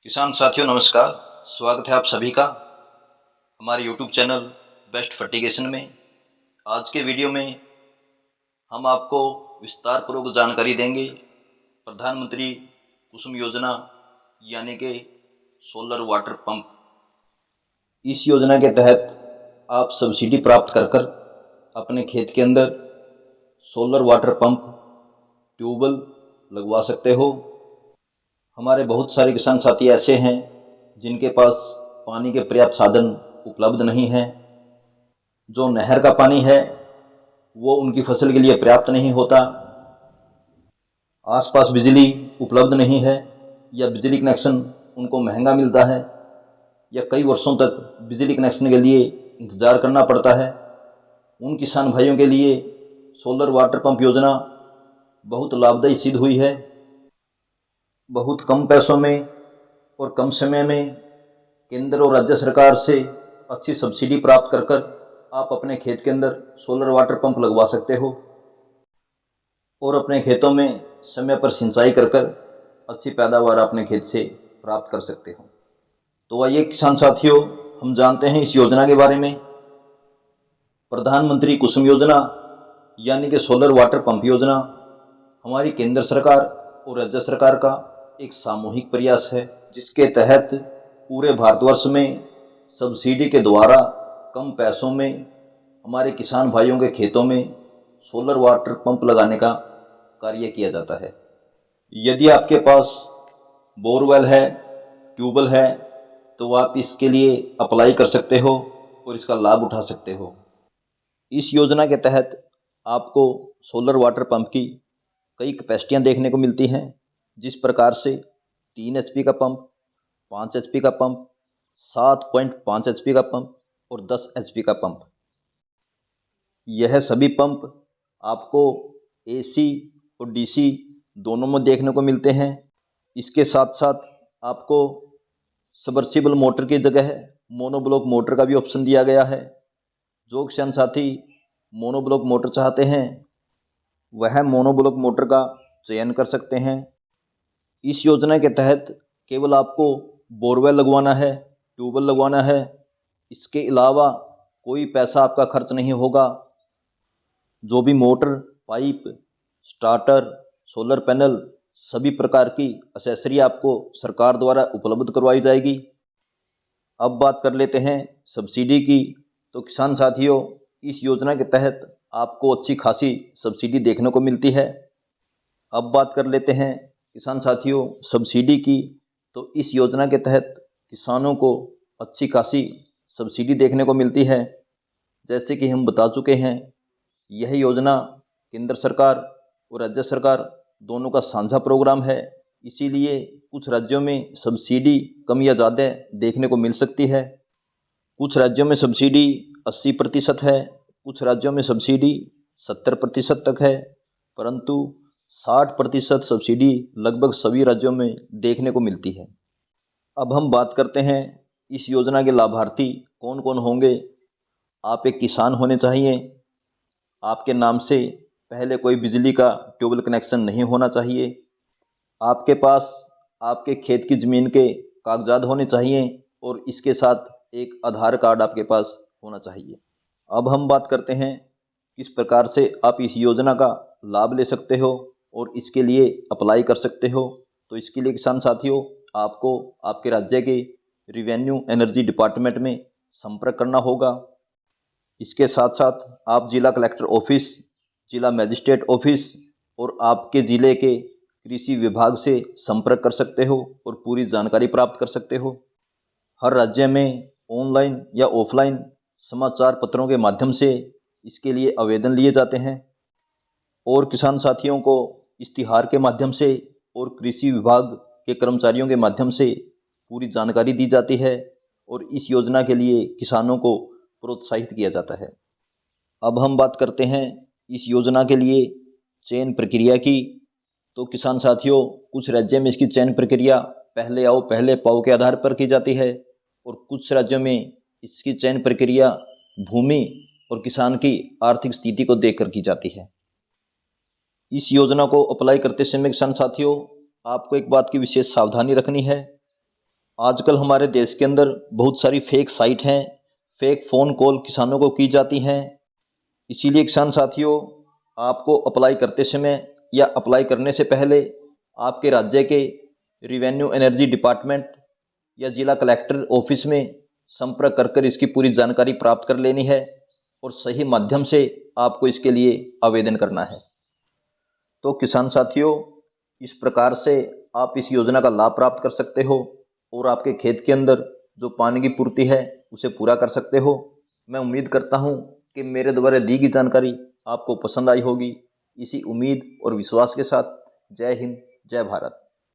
किसान साथियों नमस्कार। स्वागत है आप सभी का हमारे YouTube चैनल बेस्ट फर्टिगेशन में। आज के वीडियो में हम आपको विस्तार पूर्वक जानकारी देंगे प्रधानमंत्री कुसुम योजना यानी कि सोलर वाटर पंप। इस योजना के तहत आप सब्सिडी प्राप्त कर अपने खेत के अंदर सोलर वाटर पंप ट्यूबवेल लगवा सकते हो। हमारे बहुत सारे किसान साथी ऐसे हैं जिनके पास पानी के पर्याप्त साधन उपलब्ध नहीं हैं। जो नहर का पानी है वो उनकी फसल के लिए पर्याप्त नहीं होता, आसपास बिजली उपलब्ध नहीं है या बिजली कनेक्शन उनको महंगा मिलता है या कई वर्षों तक बिजली कनेक्शन के लिए इंतज़ार करना पड़ता है। उन किसान भाइयों के लिए सोलर वाटर पंप योजना बहुत लाभदायी सिद्ध हुई है। बहुत कम पैसों में और कम समय में केंद्र और राज्य सरकार से अच्छी सब्सिडी प्राप्त कर आप अपने खेत के अंदर सोलर वाटर पंप लगवा सकते हो और अपने खेतों में समय पर सिंचाई कर अच्छी पैदावार अपने खेत से प्राप्त कर सकते हो। तो आइए किसान साथियों, हम जानते हैं इस योजना के बारे में। प्रधानमंत्री कुसुम योजना यानी कि सोलर वाटर पंप योजना हमारी केंद्र सरकार और राज्य सरकार का एक सामूहिक प्रयास है, जिसके तहत पूरे भारतवर्ष में सब्सिडी के द्वारा कम पैसों में हमारे किसान भाइयों के खेतों में सोलर वाटर पंप लगाने का कार्य किया जाता है। यदि आपके पास बोरवेल है, ट्यूबवेल है, तो आप इसके लिए अप्लाई कर सकते हो और इसका लाभ उठा सकते हो। इस योजना के तहत आपको सोलर वाटर पंप की कई कैपेसिटियाँ देखने को मिलती हैं, जिस प्रकार से 3 HP का पंप, 5 HP का पंप, 7.5 HP का पंप और 10 HP का पंप। यह सभी पंप आपको AC और DC दोनों में देखने को मिलते हैं। इसके साथ साथ आपको सबमर्सिबल मोटर की जगह मोनोब्लॉक मोटर का भी ऑप्शन दिया गया है। जो किसान साथी मोनोब्लॉक मोटर चाहते हैं वह मोनोब्लॉक मोटर का चयन कर सकते हैं। इस योजना के तहत केवल आपको बोरवेल लगवाना है, ट्यूबवेल लगवाना है। इसके अलावा कोई पैसा आपका खर्च नहीं होगा। जो भी motor, pipe, starter, solar panel सभी प्रकार की एक्सेसरी आपको सरकार द्वारा उपलब्ध करवाई जाएगी। अब बात कर लेते हैं सब्सिडी की। तो किसान साथियों, इस योजना के तहत आपको अच्छी खासी सब्सिडी देखने को मिलती है। अब बात कर लेते हैं किसान साथियों सब्सिडी की। तो इस योजना के तहत किसानों को अच्छी खासी सब्सिडी देखने को मिलती है। जैसे कि हम बता चुके हैं, यह योजना केंद्र सरकार और राज्य सरकार दोनों का साझा प्रोग्राम है। इसीलिए कुछ राज्यों में सब्सिडी कम या ज़्यादा देखने को मिल सकती है। कुछ राज्यों में सब्सिडी 80% है, कुछ राज्यों में सब्सिडी 70% तक है, परंतु 60% सब्सिडी लगभग सभी राज्यों में देखने को मिलती है। अब हम बात करते हैं इस योजना के लाभार्थी कौन कौन होंगे। आप एक किसान होने चाहिए, आपके नाम से पहले कोई बिजली का ट्यूबवेल कनेक्शन नहीं होना चाहिए, आपके पास आपके खेत की ज़मीन के कागजात होने चाहिए और इसके साथ एक आधार कार्ड आपके पास होना चाहिए। अब हम बात करते हैं किस प्रकार से आप इस योजना का लाभ ले सकते हो और इसके लिए अप्लाई कर सकते हो। तो इसके लिए किसान साथियों, आपको आपके राज्य के रिवेन्यू एनर्जी डिपार्टमेंट में संपर्क करना होगा। इसके साथ साथ आप जिला कलेक्टर ऑफिस, जिला मजिस्ट्रेट ऑफिस और आपके ज़िले के कृषि विभाग से संपर्क कर सकते हो और पूरी जानकारी प्राप्त कर सकते हो। हर राज्य में ऑनलाइन या ऑफलाइन समाचार पत्रों के माध्यम से इसके लिए आवेदन लिए जाते हैं और किसान साथियों को इश्तिहार के माध्यम से और कृषि विभाग के कर्मचारियों के माध्यम से पूरी जानकारी दी जाती है और इस योजना के लिए किसानों को प्रोत्साहित किया जाता है। अब हम बात करते हैं इस योजना के लिए चयन प्रक्रिया की। तो किसान साथियों, कुछ राज्यों में इसकी चयन प्रक्रिया पहले आओ पहले पाओ के आधार पर की जाती है और कुछ राज्यों में इसकी चयन प्रक्रिया भूमि और किसान की आर्थिक स्थिति को देखकर की जाती है। इस योजना को अप्लाई करते समय किसान साथियों, आपको एक बात की विशेष सावधानी रखनी है आजकल हमारे देश के अंदर बहुत सारी फेक साइट हैं, फेक फ़ोन कॉल किसानों को की जाती हैं। इसीलिए किसान साथियों, आपको अप्लाई करते समय या अप्लाई करने से पहले आपके राज्य के रिवेन्यू एनर्जी डिपार्टमेंट या जिला कलेक्टर ऑफिस में संपर्क कर इसकी पूरी जानकारी प्राप्त कर लेनी है और सही माध्यम से आपको इसके लिए आवेदन करना है। तो किसान साथियों, इस प्रकार से आप इस योजना का लाभ प्राप्त कर सकते हो और आपके खेत के अंदर जो पानी की पूर्ति है उसे पूरा कर सकते हो। मैं उम्मीद करता हूँ कि मेरे द्वारा दी गई जानकारी आपको पसंद आई होगी। इसी उम्मीद और विश्वास के साथ जय हिंद, जय भारत।